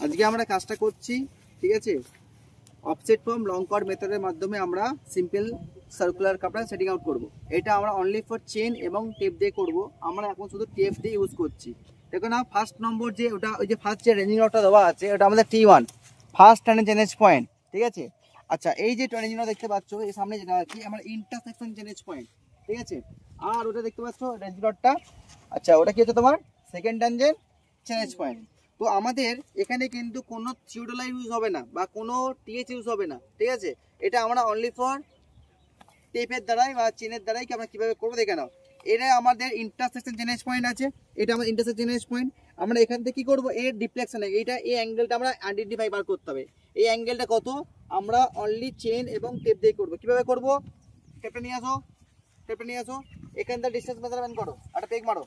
আজকে আমরা কাজটা করছি, ঠিক আছে, অফসেট ফ্রম লং কর্ড মেথডের মাধ্যমে আমরা সিম্পল সার্কুলার কাপড়া সেটিং আউট করব। এটা আমরা অনলি ফর চেন এবং টেপ দিয়ে করব। আমরা এখন শুধু টেপ দিয়ে ইউজ করছি। দেখো না, ফার্স্ট নম্বর যে ওটা, ওই যে ফার্স্ট যে রেঞ্জিং রডটা দেওয়া আছে, ওটা আমাদের T1 first turning chainage point, ঠিক আছে। আচ্ছা, এই যে রেঞ্জিং রড দেখতে পাচ্ছ, এই সামনে যেটা আছে আমার ইন্টারসেকশন চেনেজ পয়েন্ট, ঠিক আছে। আর ওটা দেখতে পাচ্ছ রেঞ্জিং রডটা, আচ্ছা ওটা কি হচ্ছে তোমার সেকেন্ড টার্নিং চেনেজ পয়েন্ট। তো আমাদের এখানে কিন্তু কোনো থিওডোলাইট ইউজ হবে না বা কোনো টিএচ ইউজ হবে না, ঠিক আছে। এটা আমরা অনলি ফর টেপের দ্বারাই বা চেনের দ্বারাই আমরা কীভাবে করবো দেখে নাও। এটা আমাদের ইন্টারসেকশন চেনেজ পয়েন্ট আছে, এটা আমাদের ইন্টারসেকশন চেনেজ পয়েন্ট। আমরা এখান থেকে কী করবো, এর ডিফ্লেকশনে এইটা এই অ্যাঙ্গেলটা আমরা আইডেন্টিফাই বার করতে হবে। এই অ্যাঙ্গেলটা কত আমরা অনলি চেন এবং টেপ দিয়ে করবো। কীভাবে করবো, টেপটা নিয়ে আসো, টেপটা নিয়ে আসো, এখান থেকে ডিস্টেন্স মেজারমেন্ট করো, একটা পেগ মারো।